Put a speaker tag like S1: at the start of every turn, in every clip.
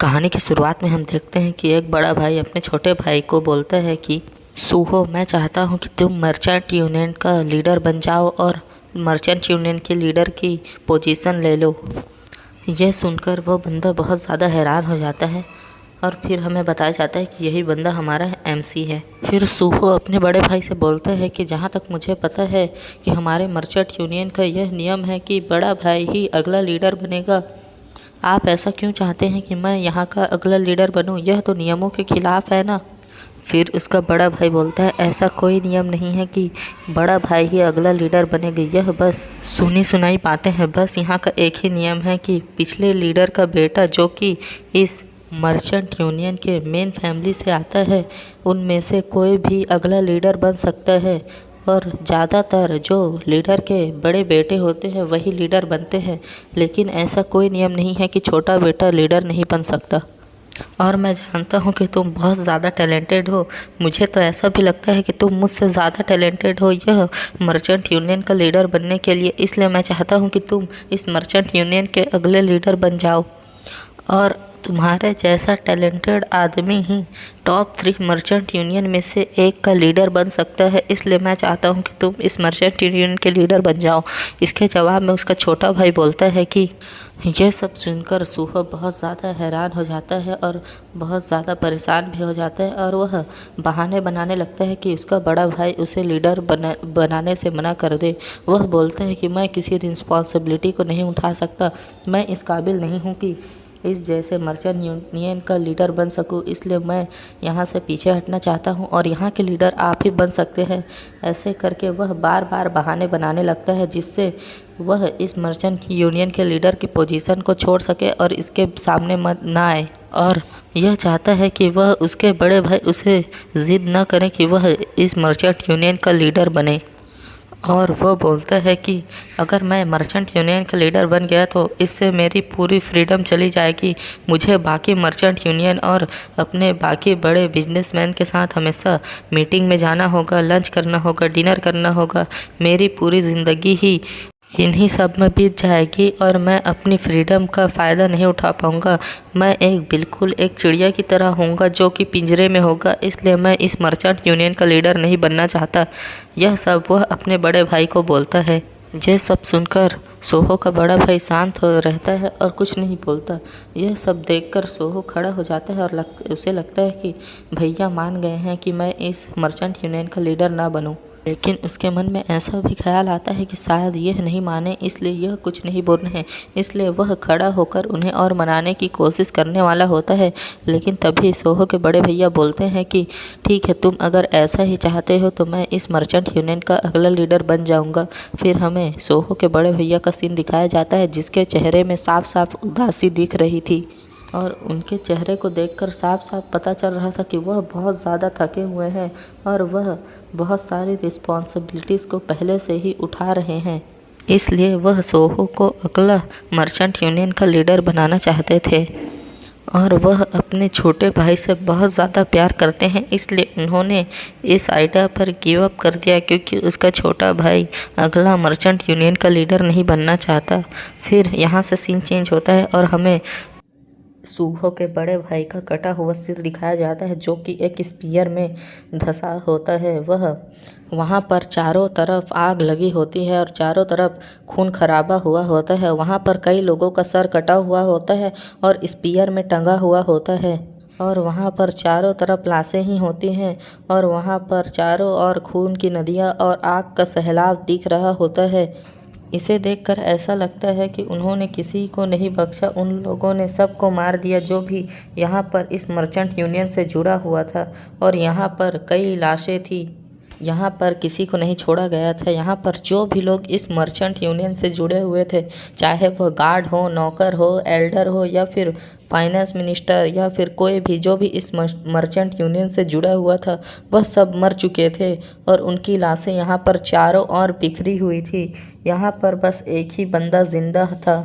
S1: कहानी की शुरुआत में हम देखते हैं कि एक बड़ा भाई अपने छोटे भाई को बोलता है कि सूहो, मैं चाहता हूँ कि तुम मर्चेंट यूनियन का लीडर बन जाओ और मर्चेंट यूनियन के लीडर की पोजीशन ले लो। यह सुनकर वो बंदा बहुत ज़्यादा हैरान हो जाता है और फिर हमें बताया जाता है कि यही बंदा हमारा एमसी है। फिर सूहो अपने बड़े भाई से बोलता है कि जहाँ तक मुझे पता है कि हमारे मर्चेंट यूनियन का यह नियम है कि बड़ा भाई ही अगला लीडर बनेगा। आप ऐसा क्यों चाहते हैं कि मैं यहाँ का अगला लीडर बनूँ? यह तो नियमों के खिलाफ़ है ना। फिर उसका बड़ा भाई बोलता है, ऐसा कोई नियम नहीं है कि बड़ा भाई ही अगला लीडर बनेगा। यह बस सुनी सुनाई बातें हैं। बस यहाँ का एक ही नियम है कि पिछले लीडर का बेटा जो कि इस मर्चेंट यूनियन के मेन फैमिली से आता है, उनमें से कोई भी अगला लीडर बन सकता है। और ज़्यादातर जो लीडर के बड़े बेटे होते हैं वही लीडर बनते हैं, लेकिन ऐसा कोई नियम नहीं है कि छोटा बेटा लीडर नहीं बन सकता। और मैं जानता हूँ कि तुम बहुत ज़्यादा टैलेंटेड हो। मुझे तो ऐसा भी लगता है कि तुम मुझसे ज़्यादा टैलेंटेड हो यह मर्चेंट यूनियन का लीडर बनने के लिए। इसलिए मैं चाहता हूँ कि तुम इस मर्चेंट यूनियन के अगले लीडर बन जाओ। और तुम्हारे जैसा टैलेंटेड आदमी ही टॉप 3 मर्चेंट यूनियन में से एक का लीडर बन सकता है। इसलिए मैं चाहता हूँ कि तुम इस मर्चेंट यूनियन के लीडर बन जाओ। इसके जवाब में उसका छोटा भाई बोलता है कि यह सब सुनकर सूहो बहुत ज़्यादा हैरान हो जाता है और बहुत ज़्यादा परेशान भी हो जाता है। और वह बहाने बनाने लगता है कि उसका बड़ा भाई उसे लीडर बनाने से मना कर दे। वह बोलता है कि मैं किसी रिस्पॉन्सिबिलिटी को नहीं उठा सकता। मैं इस काबिल नहीं हूँ कि इस जैसे मर्चेंट यूनियन का लीडर बन सकूं। इसलिए मैं यहाँ से पीछे हटना चाहता हूँ और यहाँ के लीडर आप ही बन सकते हैं। ऐसे करके वह बार बार बहाने बनाने लगता है जिससे वह इस मर्चेंट यूनियन के लीडर की पोजीशन को छोड़ सके और इसके सामने मत ना आए। और यह चाहता है कि वह उसके बड़े भाई उसे ज़िद न करें कि वह इस मर्चेंट यूनियन का लीडर बने। और वो बोलता है कि अगर मैं मर्चेंट यूनियन का लीडर बन गया तो इससे मेरी पूरी फ्रीडम चली जाएगी। मुझे बाकी मर्चेंट यूनियन और अपने बाकी बड़े बिजनेसमैन के साथ हमेशा मीटिंग में जाना होगा, लंच करना होगा, डिनर करना होगा। मेरी पूरी ज़िंदगी ही इन्हीं सब में बीत जाएगी और मैं अपनी फ्रीडम का फ़ायदा नहीं उठा पाऊँगा। मैं बिल्कुल एक चिड़िया की तरह होऊंगा जो कि पिंजरे में होगा। इसलिए मैं इस मर्चेंट यूनियन का लीडर नहीं बनना चाहता। यह सब वह अपने बड़े भाई को बोलता है। यह सब सुनकर सोहो का बड़ा भाई शांत हो रहता है और कुछ नहीं बोलता। यह सब देखकर सोहो खड़ा हो जाता है और उसे लगता है कि भैया मान गए हैं कि मैं इस मर्चेंट यूनियन का लीडर ना बनूं। लेकिन उसके मन में ऐसा भी ख्याल आता है कि शायद यह नहीं माने, इसलिए यह कुछ नहीं बोल रहे हैं। इसलिए वह खड़ा होकर उन्हें और मनाने की कोशिश करने वाला होता है। लेकिन तभी सोहो के बड़े भैया बोलते हैं कि ठीक है, तुम अगर ऐसा ही चाहते हो तो मैं इस मर्चेंट यूनियन का अगला लीडर बन जाऊंगा। फिर हमें सोहो के बड़े भैया का सीन दिखाया जाता है जिसके चेहरे में साफ साफ उदासी दिख रही थी। और उनके चेहरे को देखकर साफ साफ पता चल रहा था कि वह बहुत ज़्यादा थके हुए हैं और वह बहुत सारी रिस्पॉन्सिबिलिटीज़ को पहले से ही उठा रहे हैं। इसलिए वह सोहो को अगला मर्चेंट यूनियन का लीडर बनाना चाहते थे। और वह अपने छोटे भाई से बहुत ज़्यादा प्यार करते हैं, इसलिए उन्होंने इस आइडिया पर गिव अप कर दिया क्योंकि उसका छोटा भाई अगला मर्चेंट यूनियन का लीडर नहीं बनना चाहता। फिर यहाँ से सीन चेंज होता है और हमें सूहो के बड़े भाई का कटा हुआ सिर दिखाया जाता है जो कि एक स्पीयर में धंसा होता है। वह वहाँ पर चारों तरफ आग लगी होती है और चारों तरफ खून खराबा हुआ होता है। वहाँ पर कई लोगों का सर कटा हुआ होता है और स्पीयर में टंगा हुआ होता है। और वहाँ पर चारों तरफ लाशें ही होती हैं और वहाँ पर चारों ओर खून की नदियाँ और आग का सैलाब दिख रहा होता है। इसे देखकर ऐसा लगता है कि उन्होंने किसी को नहीं बख्शा। उन लोगों ने सबको मार दिया जो भी यहाँ पर इस मर्चेंट यूनियन से जुड़ा हुआ था। और यहाँ पर कई लाशें थी, यहाँ पर किसी को नहीं छोड़ा गया था। यहाँ पर जो भी लोग इस मर्चेंट यूनियन से जुड़े हुए थे, चाहे वह गार्ड हो, नौकर हो, एल्डर हो या फिर फाइनेंस मिनिस्टर या फिर कोई भी जो भी इस मर्चेंट यूनियन से जुड़ा हुआ था, वह सब मर चुके थे और उनकी लाशें यहाँ पर चारों ओर बिखरी हुई थी। यहाँ पर बस एक ही बंदा जिंदा था।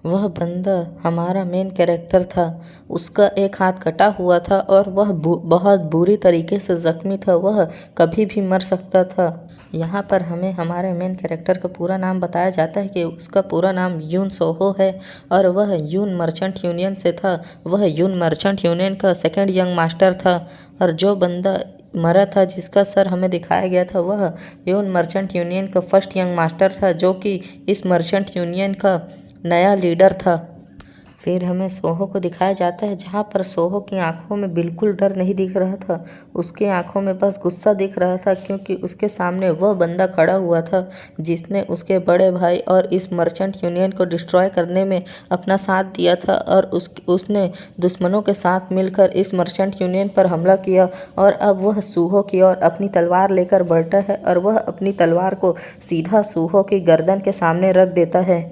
S1: वह बंदा हमारा मेन कैरेक्टर था। उसका एक हाथ कटा हुआ था और वह बहुत बुरी तरीके से ज़ख्मी था। वह कभी भी मर सकता था। यहाँ पर हमें हमारे मेन कैरेक्टर का पूरा नाम बताया जाता है कि उसका पूरा नाम यून सोहो है और वह यून मर्चेंट यूनियन से था। वह यून मर्चेंट यूनियन का सेकंड यंग मास्टर था और जो बंदा मरा था जिसका सर हमें दिखाया गया था वह यून मर्चेंट यूनियन का फर्स्ट यंग मास्टर था, जो कि इस मर्चेंट यूनियन का नया लीडर था। फिर हमें सोहो को दिखाया जाता है जहाँ पर सोहो की आंखों में बिल्कुल डर नहीं दिख रहा था। उसकी आंखों में बस गुस्सा दिख रहा था, क्योंकि उसके सामने वह बंदा खड़ा हुआ था जिसने उसके बड़े भाई और इस मर्चेंट यूनियन को डिस्ट्रॉय करने में अपना साथ दिया था और उसने दुश्मनों के साथ मिलकर इस मर्चेंट यूनियन पर हमला किया। और अब वह सूहो की ओर अपनी तलवार लेकर बढ़ता है और वह अपनी तलवार को सीधा सूहो की गर्दन के सामने रख देता है।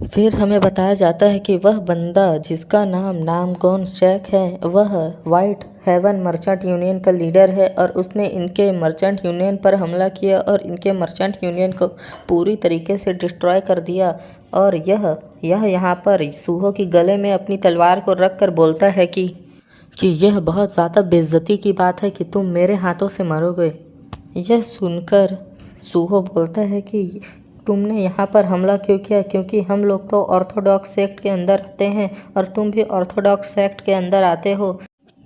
S1: फिर हमें बताया जाता है कि वह बंदा जिसका नाम नामगोन शेख है वह वाइट हेवन मर्चेंट यूनियन का लीडर है और उसने इनके मर्चेंट यूनियन पर हमला किया और इनके मर्चेंट यूनियन को पूरी तरीके से डिस्ट्रॉय कर दिया। और यह यहाँ पर सूहो की गले में अपनी तलवार को रख कर बोलता है कि यह बहुत ज़्यादा बेइज्जती की बात है कि तुम मेरे हाथों से मरोगे। यह सुनकर सूहो बोलता है कि तुमने यहाँ पर हमला क्यों किया, क्योंकि हम लोग तो ऑर्थोडॉक्स सेक्ट के अंदर आते हैं और तुम भी ऑर्थोडॉक्स सेक्ट के अंदर आते हो।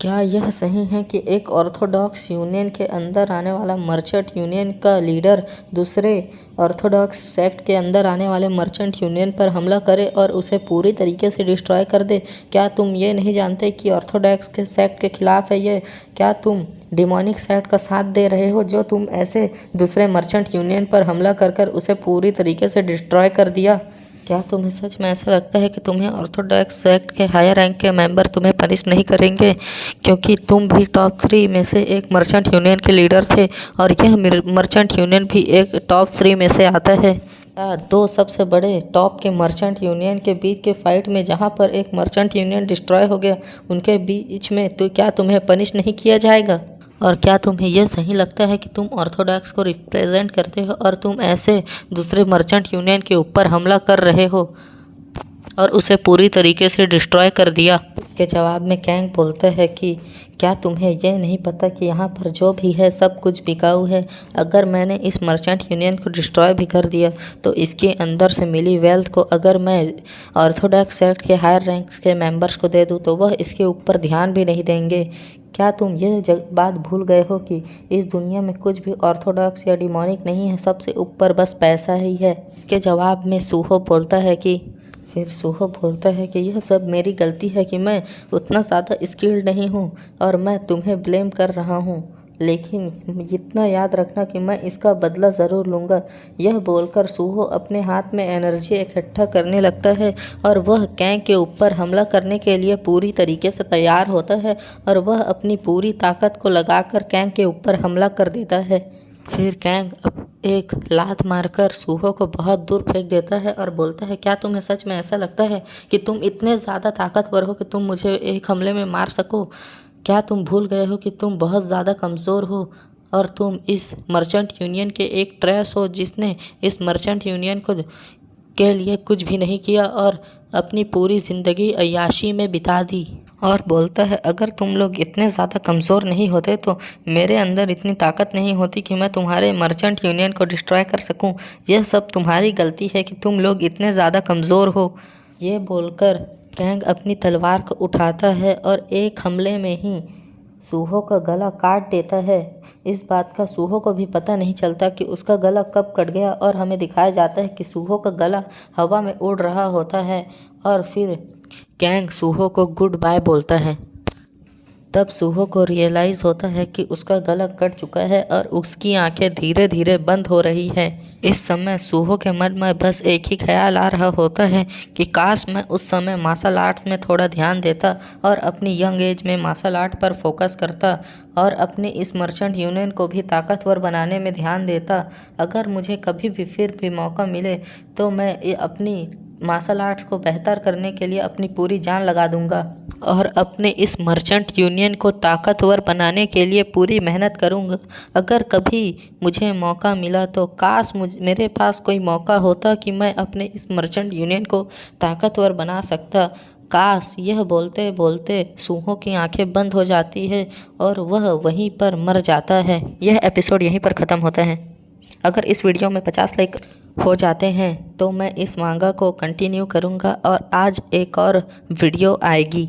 S1: क्या यह सही है कि एक ऑर्थोडॉक्स यूनियन के अंदर आने वाला मर्चेंट यूनियन का लीडर दूसरे ऑर्थोडॉक्स सेक्ट के अंदर आने वाले मर्चेंट यूनियन पर हमला करे और उसे पूरी तरीके से डिस्ट्रॉय कर दे? क्या तुम ये नहीं जानते कि ऑर्थोडॉक्स के सेक्ट के खिलाफ है ये? क्या तुम डिमोनिक सेक्ट का साथ दे रहे हो जो तुम ऐसे दूसरे मर्चेंट यूनियन पर हमला कर उसे पूरी तरीके से डिस्ट्रॉय कर दिया? क्या तुम्हें सच में ऐसा लगता है कि तुम्हें ऑर्थोडॉक्स सेक्ट के हायर रैंक के मेंबर तुम्हें पनिश नहीं करेंगे, क्योंकि तुम भी टॉप 3 में से एक मर्चेंट यूनियन के लीडर थे और यह मर्चेंट यूनियन भी एक टॉप 3 में से आता है? दो सबसे बड़े टॉप के मर्चेंट यूनियन के बीच के फाइट में जहां पर एक मर्चेंट यूनियन डिस्ट्रॉय हो गया, उनके बीच में तो क्या तुम्हें पनिश नहीं किया जाएगा? और क्या तुम्हें यह सही लगता है कि तुम ऑर्थोडॉक्स को रिप्रेजेंट करते हो और तुम ऐसे दूसरे मर्चेंट यूनियन के ऊपर हमला कर रहे हो और उसे पूरी तरीके से डिस्ट्रॉय कर दिया? इसके जवाब में कैंग बोलता है कि क्या तुम्हें यह नहीं पता कि यहाँ पर जो भी है सब कुछ बिकाऊ है? अगर मैंने इस मर्चेंट यूनियन को डिस्ट्रॉय भी कर दिया तो इसके अंदर से मिली वेल्थ को अगर मैं ऑर्थोडॉक्स सेक्ट के हायर रैंक्स के मेंबर्स को दे दूँ तो वह इसके ऊपर ध्यान भी नहीं देंगे। क्या तुम यह बात भूल गए हो कि इस दुनिया में कुछ भी ऑर्थोडॉक्स या डिमोनिक नहीं है, सबसे ऊपर बस पैसा ही है? इसके जवाब में सूहो बोलता है कि यह सब मेरी गलती है कि मैं उतना ज़्यादा स्किल्ड नहीं हूँ और मैं तुम्हें ब्लेम कर रहा हूँ, लेकिन इतना याद रखना कि मैं इसका बदला ज़रूर लूँगा। यह बोलकर सूहो अपने हाथ में एनर्जी इकट्ठा करने लगता है और वह कैंग के ऊपर हमला करने के लिए पूरी तरीके से तैयार होता है और वह अपनी पूरी ताकत को लगाकर कैंग के ऊपर हमला कर देता है। फिर कैंग एक लात मारकर सूहो को बहुत दूर फेंक देता है और बोलता है, क्या तुम्हें सच में ऐसा लगता है कि तुम इतने ज़्यादा ताकतवर हो कि तुम मुझे एक हमले में मार सको? क्या तुम भूल गए हो कि तुम बहुत ज़्यादा कमज़ोर हो और तुम इस मर्चेंट यूनियन के एक ट्रेस हो जिसने इस मर्चेंट यूनियन को के लिए कुछ भी नहीं किया और अपनी पूरी ज़िंदगी अय्याशी में बिता दी? और बोलता है, अगर तुम लोग इतने ज़्यादा कमज़ोर नहीं होते तो मेरे अंदर इतनी ताकत नहीं होती कि मैं तुम्हारे मर्चेंट यूनियन को डिस्ट्रॉय कर सकूं। यह सब तुम्हारी गलती है कि तुम लोग इतने ज़्यादा कमज़ोर हो। ये बोलकर कैंग अपनी तलवार को उठाता है और एक हमले में ही सूहो का गला काट देता है। इस बात का सूहो को भी पता नहीं चलता कि उसका गला कब कट गया और हमें दिखाया जाता है कि सूहो का गला हवा में उड़ रहा होता है और फिर कैंग सूहो को गुड बाय बोलता है। तब सूहो को रियलाइज़ होता है कि उसका गला कट चुका है और उसकी आंखें धीरे धीरे बंद हो रही है। इस समय सूहो के मन में बस एक ही ख्याल आ रहा होता है कि काश मैं उस समय मार्शल आर्ट्स में थोड़ा ध्यान देता और अपनी यंग एज में मार्शल आर्ट पर फोकस करता और अपने इस मर्चेंट यूनियन को भी ताकतवर बनाने में ध्यान देता। अगर मुझे कभी भी फिर भी मौका मिले तो मैं अपनी मार्शल आर्ट्स को बेहतर करने के लिए अपनी पूरी जान लगा दूंगा और अपने इस मर्चेंट यूनियन को ताकतवर बनाने के लिए पूरी मेहनत करूंगा। अगर कभी मुझे मौका मिला तो काश मेरे पास कोई मौका होता कि मैं अपने इस मर्चेंट यूनियन को ताकतवर बना सकता। काश। यह बोलते बोलते सूहो की आंखें बंद हो जाती है और वह वहीं पर मर जाता है। यह एपिसोड यहीं पर ख़त्म होता है। अगर इस वीडियो में 50 लाइक हो जाते हैं तो मैं इस मांगा को कंटिन्यू करूँगा और आज एक और वीडियो आएगी।